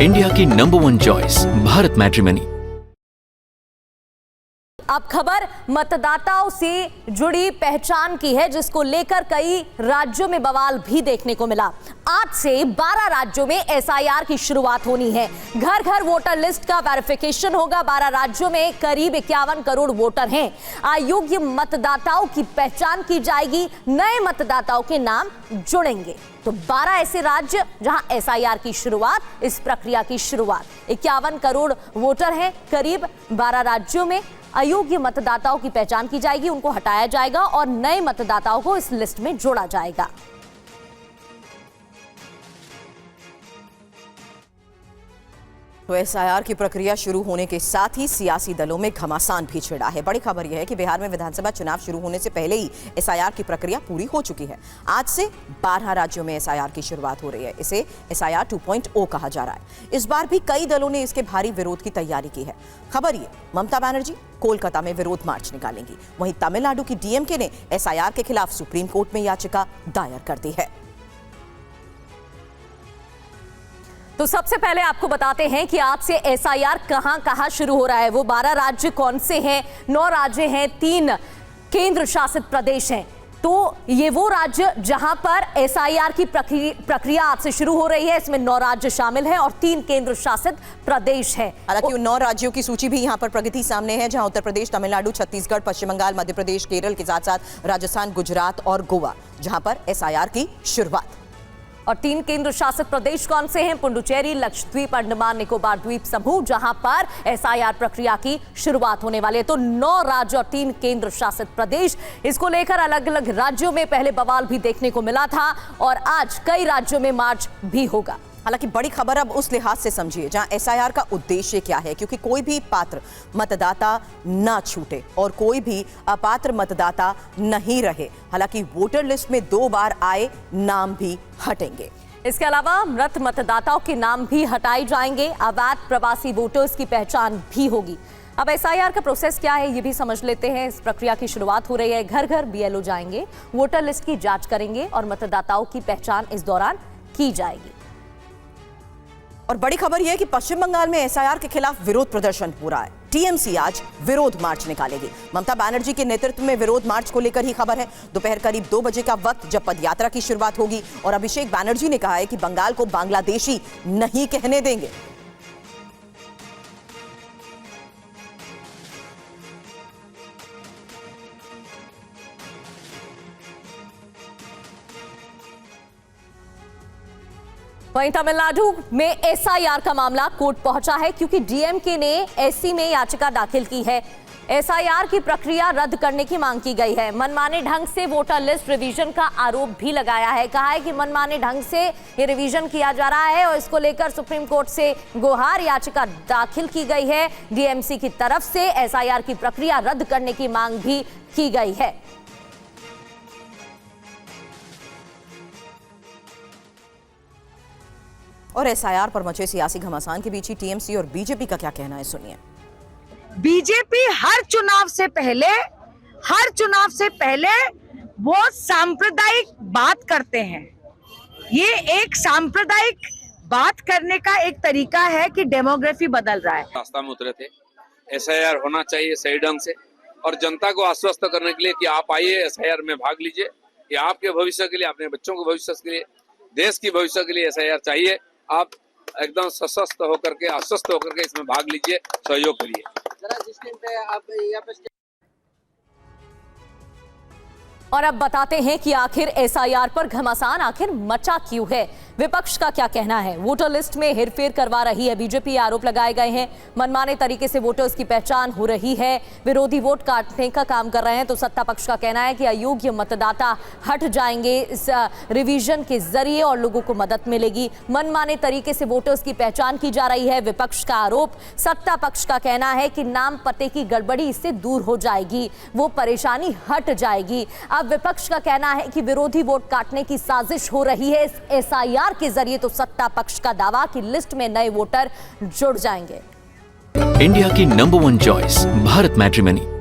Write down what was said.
India की number 1 choice Bharat matrimony. अब खबर मतदाताओं से जुड़ी पहचान की है, जिसको लेकर कई राज्यों में बवाल भी देखने को मिला। आज से 12 राज्यों में एसआईआर की शुरुआत होनी है। घर घर वोटर लिस्ट का वेरिफिकेशन होगा। 12 राज्यों में करीब 51 करोड़ वोटर हैं। अयोग्य मतदाताओं की पहचान की जाएगी, नए मतदाताओं के नाम जुड़ेंगे। तो 12 ऐसे राज्य जहां एसआईआर की शुरुआत, इस प्रक्रिया की शुरुआत। 51 करोड़ वोटर हैं करीब 12 राज्यों में। अयोग्य मतदाताओं की पहचान की जाएगी, उनको हटाया जाएगा और नए मतदाताओं को इस लिस्ट में जोड़ा जाएगा। तो एसआईआर की प्रक्रिया शुरू होने के साथ ही सियासी दलों में घमासान भी छिड़ा है। बड़ी खबर यह है कि बिहार में विधानसभा चुनाव शुरू होने से पहले ही एसआईआर की प्रक्रिया पूरी हो चुकी है। आज से 12 राज्यों में एसआईआर की शुरुआत हो रही है। इसे एसआईआर 2.0 कहा जा रहा है। इस बार भी कई दलों ने इसके भारी विरोध की तैयारी की है। खबर ये, ममता बनर्जी कोलकाता में विरोध मार्च निकालेंगी। वहीं तमिलनाडु की डीएमके ने एसआईआर के खिलाफ सुप्रीम कोर्ट में याचिका दायर कर दी है। तो सबसे पहले आपको बताते हैं कि आज से एसआईआर कहां शुरू हो रहा है। वो 12 राज्य कौन से हैं? 9 राज्य हैं, 3 केंद्र शासित प्रदेश हैं। तो ये वो राज्य जहां पर एसआईआर की प्रक्रिया आज से शुरू हो रही है। इसमें 9 राज्य शामिल हैं और 3 केंद्र शासित प्रदेश हैं। हालांकि उन 9 राज्यों की सूची भी यहां पर प्रगति सामने है, जहां उत्तर प्रदेश, तमिलनाडु, छत्तीसगढ़, पश्चिम बंगाल, मध्य प्रदेश, केरल के साथ साथ राजस्थान, गुजरात और गोवा, जहां पर एसआईआर की शुरुआत। और 3 केंद्र शासित प्रदेश कौन से हैं? पुडुचेरी, लक्षद्वीप, अंडमान निकोबार द्वीप समूह, जहां पर एसआईआर प्रक्रिया की शुरुआत होने वाली है। तो 9 राज्य और 3 केंद्र शासित प्रदेश। इसको लेकर अलग अलग राज्यों में पहले बवाल भी देखने को मिला था और आज कई राज्यों में मार्च भी होगा। हालांकि बड़ी खबर अब उस लिहाज से समझिए जहां एसआईआर का उद्देश्य क्या है, क्योंकि कोई भी पात्र मतदाता ना छूटे और कोई भी अपात्र मतदाता नहीं रहे। हालांकि वोटर लिस्ट में 2 बार आए नाम भी हटेंगे। इसके अलावा मृत मतदाताओं के नाम भी हटाए जाएंगे। अवैध प्रवासी वोटर्स की पहचान भी होगी। अब एसआईआर का प्रोसेस क्या है ये भी समझ लेते हैं। इस प्रक्रिया की शुरुआत हो रही है। घर घर बीएलओ जाएंगे, वोटर लिस्ट की जांच करेंगे और मतदाताओं की पहचान इस दौरान की जाएगी। और बड़ी खबर यह है कि पश्चिम बंगाल में एसआईआर के खिलाफ विरोध प्रदर्शन हो रहा है। टीएमसी आज विरोध मार्च निकालेगी। ममता बनर्जी के नेतृत्व में विरोध मार्च को लेकर ही खबर है। दोपहर करीब 2 बजे का वक्त जब पदयात्रा की शुरुआत होगी और अभिषेक बनर्जी ने कहा है कि बंगाल को बांग्लादेशी नहीं कहने देंगे। वहीं तमिलनाडु में एसआईआर का मामला कोर्ट पहुंचा है, क्योंकि डीएमके ने एससी में याचिका दाखिल की है। एसआईआर की प्रक्रिया रद्द करने की मांग की गई है। मनमाने ढंग से वोटर लिस्ट रिवीजन का आरोप भी लगाया है। कहा है कि मनमाने ढंग से ये रिवीजन किया जा रहा है और इसको लेकर सुप्रीम कोर्ट से गुहार याचिका दाखिल की गई है। डीएमसी की तरफ से एसआईआर की प्रक्रिया रद्द करने की मांग भी की गई है। और एसआईआर पर मचे सियासी घमासान के बीच ही टीएमसी और बीजेपी का क्या कहना है, सुनिए। बीजेपी हर चुनाव से पहले वो सांप्रदायिक बात करते हैं। ये एक सांप्रदायिक बात करने का एक तरीका है कि डेमोग्राफी बदल रहा है। रास्ता में उतरे थे, एसआईआर होना चाहिए सही ढंग से और जनता को आश्वस्त करने के लिए कि आप आइए, एसआईआर में भाग लीजिए। ये आपके भविष्य के लिए, अपने बच्चों के भविष्य के लिए, देश की भविष्य के लिए एसआईआर चाहिए। आप एकदम सशक्त होकर के, आश्वस्त होकर के इसमें भाग लीजिए, सहयोग करिए। और अब बताते हैं कि आखिर एसआईआर पर घमासान आखिर मचा क्यों है। विपक्ष का क्या कहना है? वोटर लिस्ट में हेरफेर करवा रही है बीजेपी, आरोप लगाए गए हैं। मनमाने तरीके से वोटर्स की पहचान हो रही है। विरोधी वोट काटने का काम कर रहे हैं। तो सत्ता पक्ष का कहना है कि अयोग्य मतदाता हट जाएंगे इस रिवीजन के जरिए और लोगों को मदद मिलेगी। मनमाने तरीके से वोटर्स की पहचान की जा रही है, विपक्ष का आरोप। सत्ता पक्ष का कहना है कि नाम पते की गड़बड़ी इससे दूर हो जाएगी, वो परेशानी हट जाएगी। अब विपक्ष का कहना है कि विरोधी वोट काटने की साजिश हो रही है इस एसआईआर के जरिए। तो सत्ता पक्ष का दावा कि लिस्ट में नए वोटर जुड़ जाएंगे। इंडिया की नंबर 1 चॉइस भारत मैट्रिमनी।